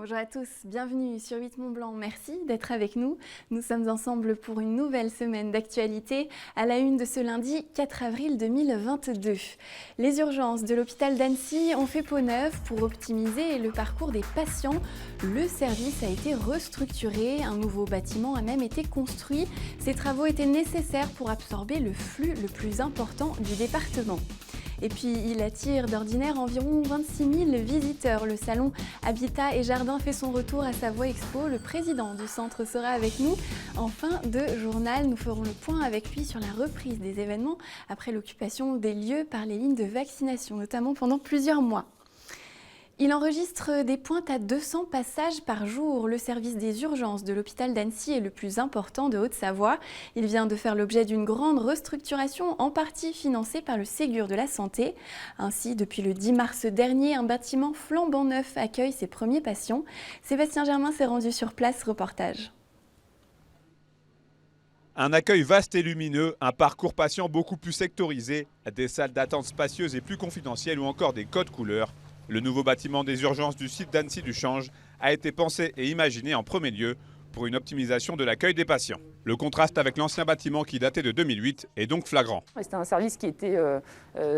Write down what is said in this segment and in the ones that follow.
Bonjour à tous, bienvenue sur 8 Mont Blanc, merci d'être avec nous. Nous sommes ensemble pour une nouvelle semaine d'actualité à la une de ce lundi 4 avril 2022. Les urgences de l'hôpital d'Annecy ont fait peau neuve pour optimiser le parcours des patients. Le service a été restructuré, un nouveau bâtiment a même été construit. Ces travaux étaient nécessaires pour absorber le flux le plus important du département. Et puis, il attire d'ordinaire environ 26 000 visiteurs. Le salon Habitat et Jardin fait son retour à Savoie Expo. Le président du centre sera avec nous. En fin de journal, nous ferons le point avec lui sur la reprise des événements après l'occupation des lieux par les lignes de vaccination, notamment pendant plusieurs mois. Il enregistre des pointes à 200 passages par jour. Le service des urgences de l'hôpital d'Annecy est le plus important de Haute-Savoie. Il vient de faire l'objet d'une grande restructuration, en partie financée par le Ségur de la Santé. Ainsi, depuis le 10 mars dernier, un bâtiment flambant neuf accueille ses premiers patients. Sébastien Germain s'est rendu sur place, reportage. Un accueil vaste et lumineux, un parcours patient beaucoup plus sectorisé, des salles d'attente spacieuses et plus confidentielles ou encore des codes couleurs. Le nouveau bâtiment des urgences du site d'Annecy du Change a été pensé et imaginé en premier lieu pour une optimisation de l'accueil des patients. Le contraste avec l'ancien bâtiment qui datait de 2008 est donc flagrant. C'était un service qui était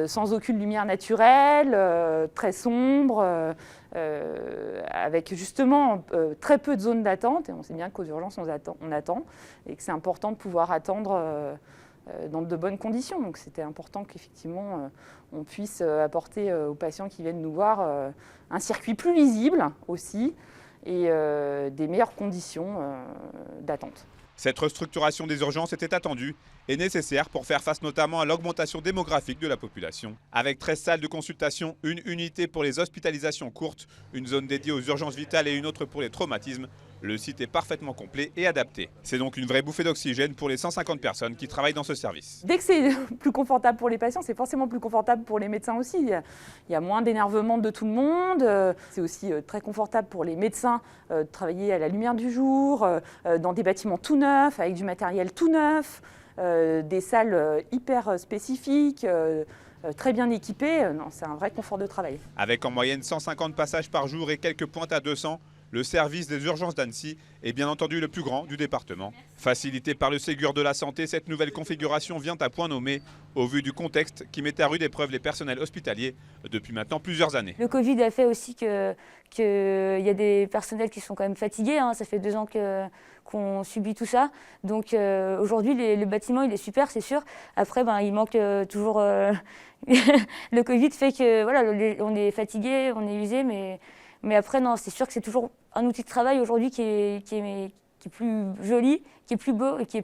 sans aucune lumière naturelle, très sombre, avec justement très peu de zones d'attente. Et on sait bien qu'aux urgences on attend et que c'est important de pouvoir attendre dans de bonnes conditions. Donc c'était important qu'effectivement on puisse apporter aux patients qui viennent nous voir un circuit plus lisible aussi et des meilleures conditions d'attente. Cette restructuration des urgences était attendue et nécessaire pour faire face notamment à l'augmentation démographique de la population. Avec 13 salles de consultation, une unité pour les hospitalisations courtes, une zone dédiée aux urgences vitales et une autre pour les traumatismes, le site est parfaitement complet et adapté. C'est donc une vraie bouffée d'oxygène pour les 150 personnes qui travaillent dans ce service. Dès que c'est plus confortable pour les patients, c'est forcément plus confortable pour les médecins aussi. Il y a moins d'énervement de tout le monde. C'est aussi très confortable pour les médecins de travailler à la lumière du jour, dans des bâtiments tout neufs, avec du matériel tout neuf, des salles hyper spécifiques, très bien équipées. Non, c'est un vrai confort de travail. Avec en moyenne 150 passages par jour et quelques pointes à 200, le service des urgences d'Annecy est bien entendu le plus grand du département. Facilité par le Ségur de la Santé, cette nouvelle configuration vient à point nommé au vu du contexte qui mettait à rude épreuve les personnels hospitaliers depuis maintenant plusieurs années. Le Covid a fait aussi qu'il y a des personnels qui sont quand même fatigués. Ça fait 2 ans qu'on subit tout ça. Donc aujourd'hui, le bâtiment, il est super, c'est sûr. Après, il manque toujours... Le Covid fait que voilà, on est fatigué, on est usé, mais après, non, c'est sûr que c'est toujours un outil de travail aujourd'hui qui est plus joli, qui est plus beau et qui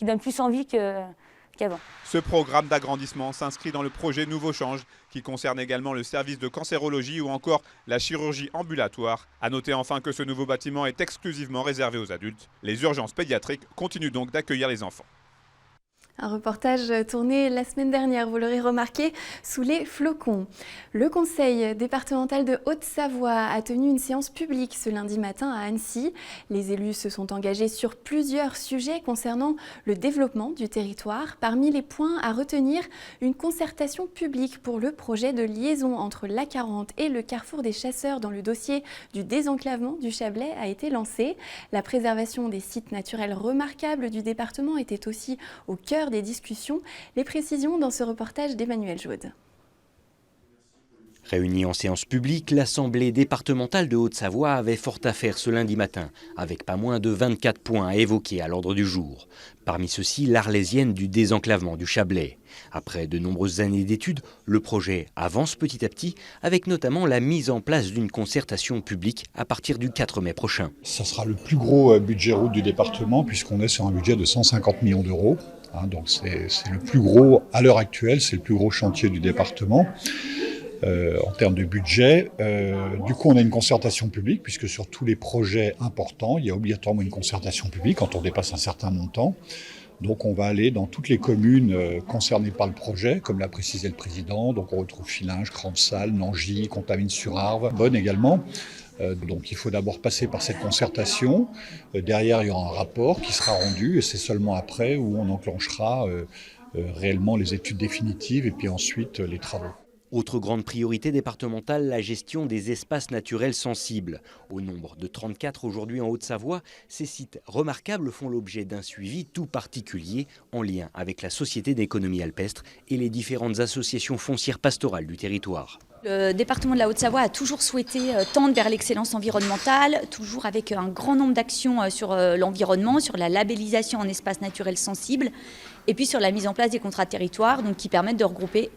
donne plus envie qu'avant. Ce programme d'agrandissement s'inscrit dans le projet Nouveau Change qui concerne également le service de cancérologie ou encore la chirurgie ambulatoire. À noter enfin que ce nouveau bâtiment est exclusivement réservé aux adultes. Les urgences pédiatriques continuent donc d'accueillir les enfants. Un reportage tourné la semaine dernière, vous l'aurez remarqué, sous les flocons. Le conseil départemental de Haute-Savoie a tenu une séance publique ce lundi matin à Annecy. Les élus se sont engagés sur plusieurs sujets concernant le développement du territoire. Parmi les points à retenir, une concertation publique pour le projet de liaison entre l'A40 et le carrefour des Chasseurs dans le dossier du désenclavement du Chablais a été lancée. La préservation des sites naturels remarquables du département était aussi au cœur des discussions. Les précisions dans ce reportage d'Emmanuel Jaude. Réunie en séance publique, l'Assemblée départementale de Haute-Savoie avait fort à faire ce lundi matin, avec pas moins de 24 points à évoquer à l'ordre du jour. Parmi ceux-ci, l'arlésienne du désenclavement du Chablais. Après de nombreuses années d'études, le projet avance petit à petit, avec notamment la mise en place d'une concertation publique à partir du 4 mai prochain. Ça sera le plus gros budget route du département, puisqu'on est sur un budget de 150 millions d'euros. Donc c'est le plus gros, à l'heure actuelle, c'est le plus gros chantier du département. En termes de budget. Du coup, on a une concertation publique, puisque sur tous les projets importants, il y a obligatoirement une concertation publique quand on dépasse un certain montant. Donc on va aller dans toutes les communes concernées par le projet, comme l'a précisé le président. Donc on retrouve Fillinges, Crampsal, Nangy, Contamine-sur-Arve, Bonne également. Donc il faut d'abord passer par cette concertation. Derrière, il y aura un rapport qui sera rendu, et c'est seulement après où on enclenchera réellement les études définitives et puis ensuite les travaux. Autre grande priorité départementale, la gestion des espaces naturels sensibles. Au nombre de 34 aujourd'hui en Haute-Savoie, ces sites remarquables font l'objet d'un suivi tout particulier en lien avec la Société d'économie alpestre et les différentes associations foncières pastorales du territoire. Le département de la Haute-Savoie a toujours souhaité tendre vers l'excellence environnementale, toujours avec un grand nombre d'actions sur l'environnement, sur la labellisation en espaces naturels sensibles et puis sur la mise en place des contrats de territoire qui permettent de recouvrir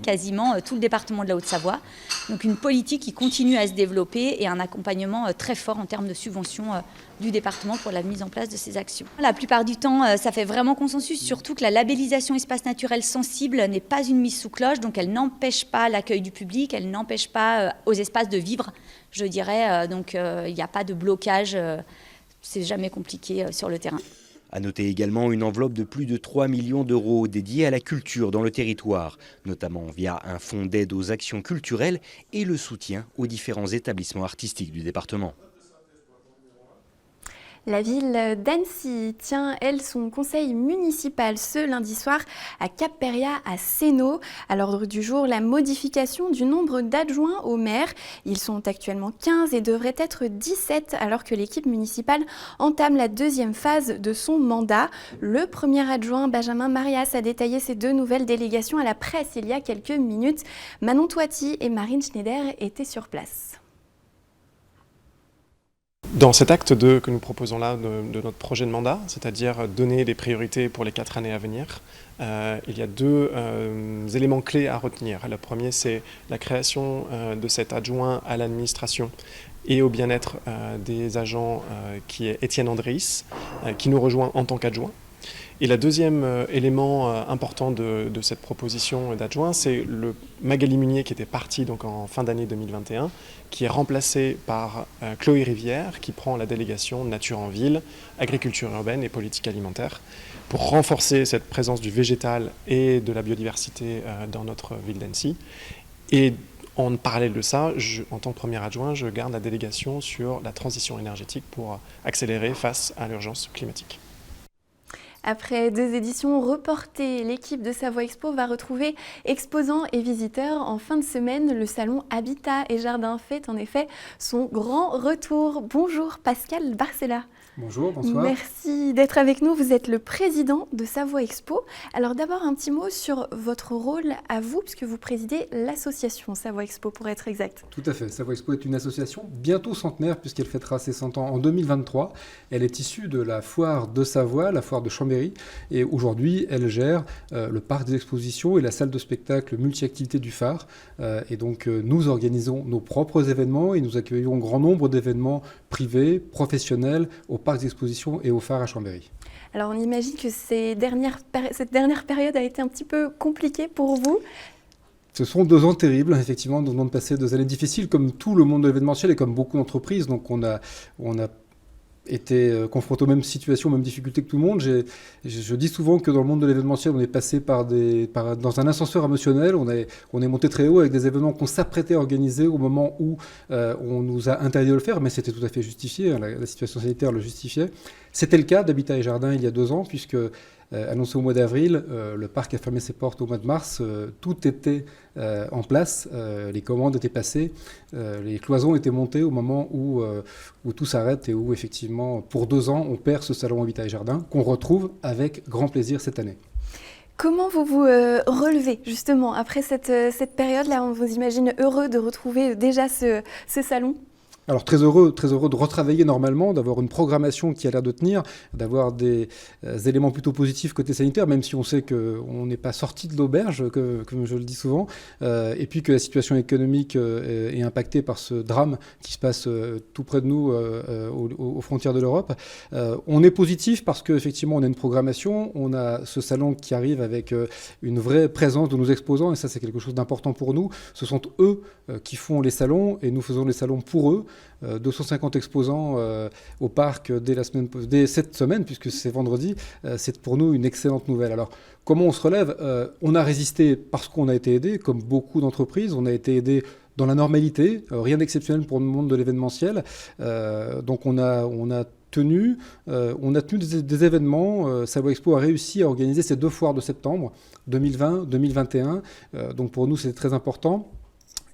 quasiment tout le département de la Haute-Savoie. Donc une politique qui continue à se développer et un accompagnement très fort en termes de subventions du département pour la mise en place de ces actions. La plupart du temps, ça fait vraiment consensus, surtout que la labellisation espace naturel sensible n'est pas une mise sous cloche, donc elle n'empêche pas l'accueil du public, elle n'empêche pas aux espaces de vivre, je dirais. Donc il n'y a pas de blocage, c'est jamais compliqué sur le terrain. À noter également une enveloppe de plus de 3 millions d'euros dédiée à la culture dans le territoire, notamment via un fonds d'aide aux actions culturelles et le soutien aux différents établissements artistiques du département. La ville d'Annecy tient, elle, son conseil municipal ce lundi soir à Cap-Péria, à Sénaux. À l'ordre du jour, la modification du nombre d'adjoints au maire. Ils sont actuellement 15 et devraient être 17 alors que l'équipe municipale entame la deuxième phase de son mandat. Le premier adjoint, Benjamin Marias, a détaillé ces deux nouvelles délégations à la presse il y a quelques minutes. Manon Toiti et Marine Schneider étaient sur place. Dans cet acte que nous proposons là de notre projet de mandat, c'est-à-dire donner des priorités pour les 4 années à venir, il y a deux éléments clés à retenir. Le premier, c'est la création de cet adjoint à l'administration et au bien-être des agents qui est Étienne Andréis, qui nous rejoint en tant qu'adjoint. Et le deuxième élément important de cette proposition d'adjoint, c'est le Magali Munier qui était parti donc en fin d'année 2021, qui est remplacé par Chloé Rivière, qui prend la délégation Nature en ville, agriculture urbaine et politique alimentaire, pour renforcer cette présence du végétal et de la biodiversité dans notre ville d'Annecy. Et en parallèle de ça, en tant que premier adjoint, je garde la délégation sur la transition énergétique pour accélérer face à l'urgence climatique. Après 2 éditions reportées, l'équipe de Savoie Expo va retrouver exposants et visiteurs en fin de semaine. Le salon Habitat et Jardin fait en effet son grand retour. Bonjour Pascal Barcella. Bonjour, bonsoir. Merci d'être avec nous. Vous êtes le président de Savoie Expo. Alors d'abord un petit mot sur votre rôle à vous, puisque vous présidez l'association Savoie Expo pour être exact. Tout à fait. Savoie Expo est une association bientôt centenaire puisqu'elle fêtera ses 100 ans en 2023. Elle est issue de la foire de Savoie, la foire de Chambéry. Et aujourd'hui, elle gère le parc des expositions et la salle de spectacle multi-activités du phare. Et donc nous organisons nos propres événements et nous accueillons grand nombre d'événements privés, professionnels, au parc d'exposition et au phare à Chambéry. Alors on imagine que cette dernière période a été un petit peu compliquée pour vous. Ce sont 2 ans terribles, effectivement. Nous venons de passer 2 années difficiles, comme tout le monde de l'événementiel et comme beaucoup d'entreprises. Donc on a été confronté aux mêmes situations, aux mêmes difficultés que tout le monde. Je dis souvent que dans le monde de l'événementiel, on est passé dans un ascenseur émotionnel. On est monté très haut avec des événements qu'on s'apprêtait à organiser au moment où on nous a interdit de le faire, mais c'était tout à fait justifié. La situation sanitaire le justifiait. C'était le cas d'Habitat et Jardin il y a 2 ans, puisque annoncé au mois d'avril, le parc a fermé ses portes au mois de mars, tout était en place, les commandes étaient passées, les cloisons étaient montées au moment où tout s'arrête et où effectivement pour 2 ans on perd ce salon Habitat et Jardin qu'on retrouve avec grand plaisir cette année. Comment vous vous relevez justement après cette période-là? On vous imagine heureux de retrouver déjà ce salon? Alors très heureux de retravailler normalement, d'avoir une programmation qui a l'air de tenir, d'avoir des éléments plutôt positifs côté sanitaire, même si on sait qu'on n'est pas sorti de l'auberge, comme je le dis souvent, et puis que la situation économique est impactée par ce drame qui se passe tout près de nous, aux frontières de l'Europe. On est positif parce qu'effectivement on a une programmation, on a ce salon qui arrive avec une vraie présence de nos exposants, et ça c'est quelque chose d'important pour nous. Ce sont eux qui font les salons, et nous faisons les salons pour eux. 250 exposants au parc dès cette semaine, puisque c'est vendredi, c'est pour nous une excellente nouvelle. Alors, comment on se relève? On a résisté parce qu'on a été aidé, comme beaucoup d'entreprises, on a été aidé dans la normalité, rien d'exceptionnel pour le monde de l'événementiel. Donc on a tenu des événements. Savoie Expo a réussi à organiser ces 2 foires de septembre, 2020, 2021. Donc pour nous, c'est très important.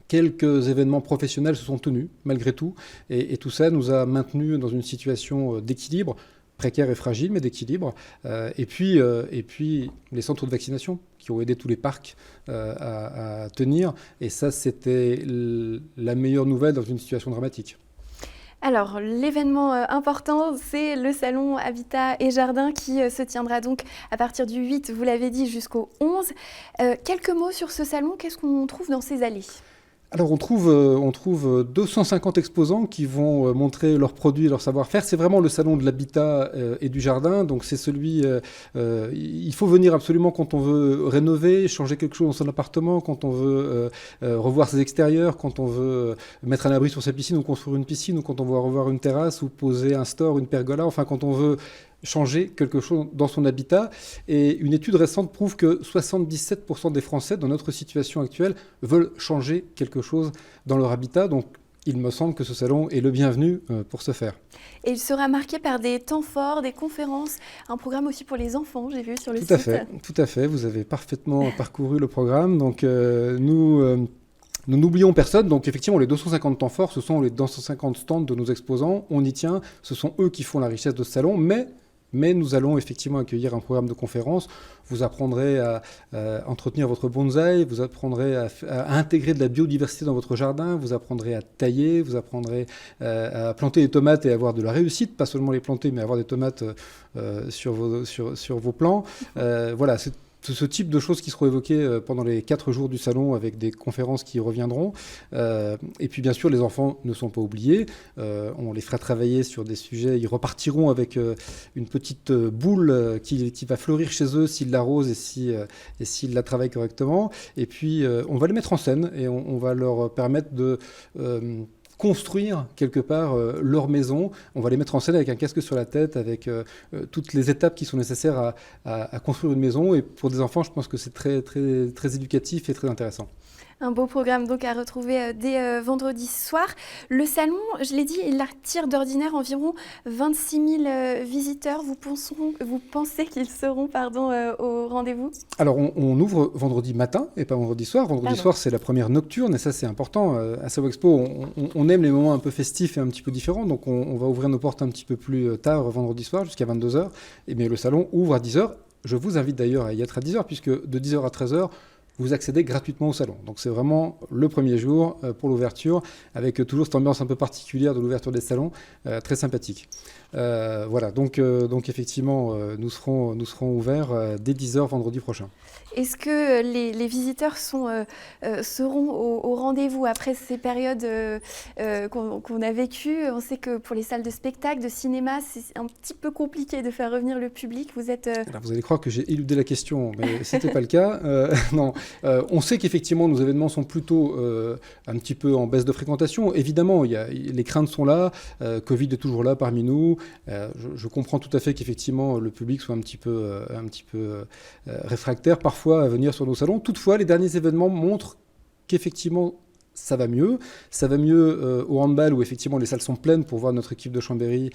Quelques événements professionnels se sont tenus, malgré tout. Et tout ça nous a maintenus dans une situation d'équilibre, précaire et fragile, mais d'équilibre. Et puis, les centres de vaccination qui ont aidé tous les parcs à tenir. Et ça, c'était la meilleure nouvelle dans une situation dramatique. Alors, l'événement important, c'est le salon Habitat et Jardin qui se tiendra donc à partir du 8, vous l'avez dit, jusqu'au 11. Quelques mots sur ce salon, qu'est-ce qu'on trouve dans ces allées ? Alors on trouve 250 exposants qui vont montrer leurs produits et leur savoir-faire. C'est vraiment le salon de l'habitat et du jardin. Donc c'est celui, il faut venir absolument quand on veut rénover, changer quelque chose dans son appartement, quand on veut revoir ses extérieurs, quand on veut mettre un abri sur sa piscine ou construire une piscine, ou quand on veut revoir une terrasse ou poser un store, une pergola, enfin quand on veut changer quelque chose dans son habitat. Et une étude récente prouve que 77% des Français, dans notre situation actuelle, veulent changer quelque chose dans leur habitat. Donc, il me semble que ce salon est le bienvenu pour ce faire. Et il sera marqué par des temps forts, des conférences, un programme aussi pour les enfants, j'ai vu sur le site. Tout à fait. Vous avez parfaitement parcouru le programme. Donc, nous n'oublions personne, donc effectivement les 250 temps forts, ce sont les 250 stands de nos exposants, on y tient, ce sont eux qui font la richesse de ce salon, mais nous allons effectivement accueillir un programme de conférences. Vous apprendrez à entretenir votre bonsaï, vous apprendrez à intégrer de la biodiversité dans votre jardin, vous apprendrez à tailler, vous apprendrez à planter des tomates et avoir de la réussite, pas seulement les planter, mais avoir des tomates sur vos plants. Voilà, c'est ce type de choses qui seront évoquées pendant les 4 jours du salon avec des conférences qui reviendront. Et puis bien sûr, les enfants ne sont pas oubliés. On les fera travailler sur des sujets. Ils repartiront avec une petite boule qui va fleurir chez eux s'ils l'arrosent et s'ils la travaillent correctement. Et puis on va les mettre en scène et on va leur permettre de construire quelque part leur maison. On va les mettre en scène avec un casque sur la tête, avec toutes les étapes qui sont nécessaires à construire une maison. Et pour des enfants, je pense que c'est très, très, très éducatif et très intéressant. Un beau programme donc à retrouver dès vendredi soir. Le salon, je l'ai dit, il attire d'ordinaire environ 26 000 visiteurs. Vous pensez qu'ils seront au rendez-vous ? Alors on ouvre vendredi matin et pas vendredi soir. Vendredi soir, c'est la première nocturne et ça c'est important. À Savoie Expo, on aime les moments un peu festifs et un petit peu différents. Donc on va ouvrir nos portes un petit peu plus tard vendredi soir jusqu'à 22h. Mais le salon ouvre à 10h. Je vous invite d'ailleurs à y être à 10h puisque de 10h à 13h, vous accédez gratuitement au salon. Donc c'est vraiment le premier jour pour l'ouverture, avec toujours cette ambiance un peu particulière de l'ouverture des salons, très sympathique. Voilà, donc effectivement, nous serons ouverts dès 10h vendredi prochain. Est-ce que les visiteurs seront au rendez-vous après ces périodes qu'on a vécues ? On sait que pour les salles de spectacle, de cinéma, c'est un petit peu compliqué de faire revenir le public. Vous allez croire que j'ai éludé la question, mais ce n'était pas le cas. Non. On sait qu'effectivement, nos événements sont plutôt un petit peu en baisse de fréquentation. Évidemment, les craintes sont là. Covid est toujours là parmi nous. Je comprends tout à fait qu'effectivement, le public soit un petit peu réfractaire parfois à venir sur nos salons. Toutefois, les derniers événements montrent qu'effectivement, ça va mieux. Ça va mieux au handball où effectivement les salles sont pleines pour voir notre équipe de Chambéry.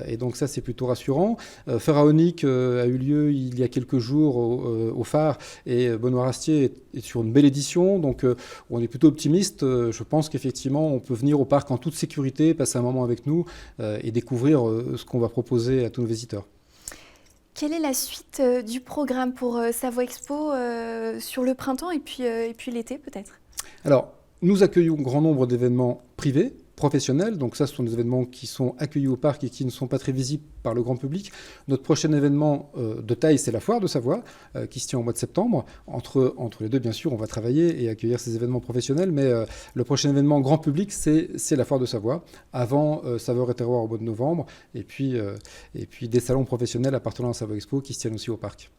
Et donc ça, c'est plutôt rassurant. Pharaonique a eu lieu il y a quelques jours au Phare et Benoît Rastier est sur une belle édition. Donc on est plutôt optimiste. Je pense qu'effectivement, on peut venir au parc en toute sécurité, passer un moment avec nous et découvrir ce qu'on va proposer à tous nos visiteurs. Quelle est la suite du programme pour Savoie Expo sur le printemps et puis l'été peut-être ? Alors, nous accueillons un grand nombre d'événements privés, professionnels. Donc ça, ce sont des événements qui sont accueillis au parc et qui ne sont pas très visibles par le grand public. Notre prochain événement de taille, c'est la Foire de Savoie, qui se tient au mois de septembre. Entre les deux, bien sûr, on va travailler et accueillir ces événements professionnels. Mais le prochain événement grand public, c'est la Foire de Savoie. Avant, Saveurs et Terroir au mois de novembre. Et puis des salons professionnels appartenant à Savoie Expo qui se tiennent aussi au parc.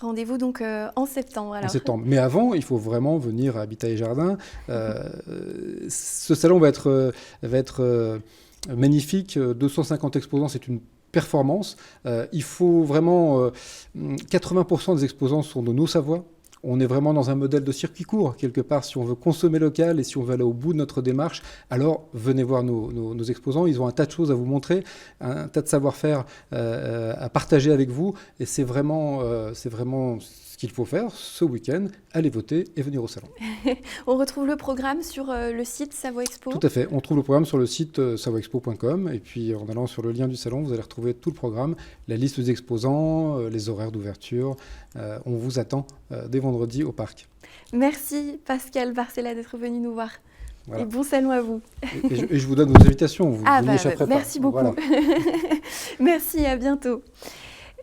Rendez-vous donc en septembre. Alors. En septembre. Mais avant, il faut vraiment venir à Habitat et Jardin. Ce salon va être magnifique. 250 exposants, c'est une performance. Il faut vraiment... 80% des exposants sont de nos Savoie. On est vraiment dans un modèle de circuit court, quelque part. Si on veut consommer local et si on veut aller au bout de notre démarche, alors venez voir nos exposants. Ils ont un tas de choses à vous montrer, un tas de savoir-faire à partager avec vous. Et c'est vraiment ce qu'il faut faire ce week-end. Allez voter et venir au salon. On retrouve le programme sur le site Savoie Expo. Tout à fait. On trouve le programme sur le site savoiexpo.com. Et puis en allant sur le lien du salon, vous allez retrouver tout le programme, la liste des exposants, les horaires d'ouverture. On vous attend dès vendredi au parc. Merci Pascal Barcella d'être venu nous voir. Voilà. Et bon salon à vous. Et je vous donne vos invitations. Vous n'y échapperez pas. Merci beaucoup. Voilà. Merci, à bientôt.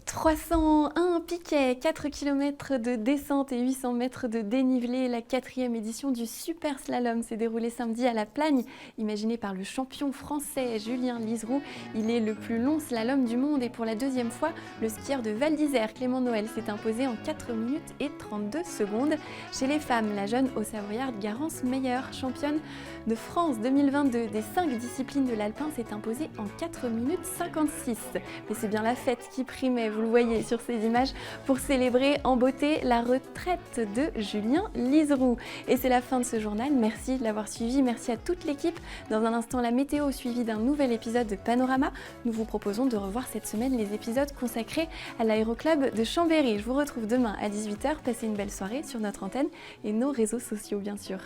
301 piquets, 4 km de descente et 800 mètres de dénivelé. La 4e édition du Super Slalom s'est déroulée samedi à La Plagne. Imaginé par le champion français Julien Liseroux, il est le plus long slalom du monde et pour la 2e fois, le skieur de Val d'Isère, Clément Noël, s'est imposé en 4 minutes et 32 secondes. Chez les femmes, la jeune Haut-Savoyarde Garance Meyer, championne de France 2022 des 5 disciplines de l'alpin, s'est imposée en 4 minutes 56. Mais c'est bien la fête qui primait, vous le voyez sur ces images, pour célébrer en beauté la retraite de Julien Liseroux. Et c'est la fin de ce journal. Merci de l'avoir suivi. Merci à toute l'équipe. Dans un instant, la météo suivie d'un nouvel épisode de Panorama. Nous vous proposons de revoir cette semaine les épisodes consacrés à l'Aéroclub de Chambéry. Je vous retrouve demain à 18h. Passez une belle soirée sur notre antenne et nos réseaux sociaux, bien sûr.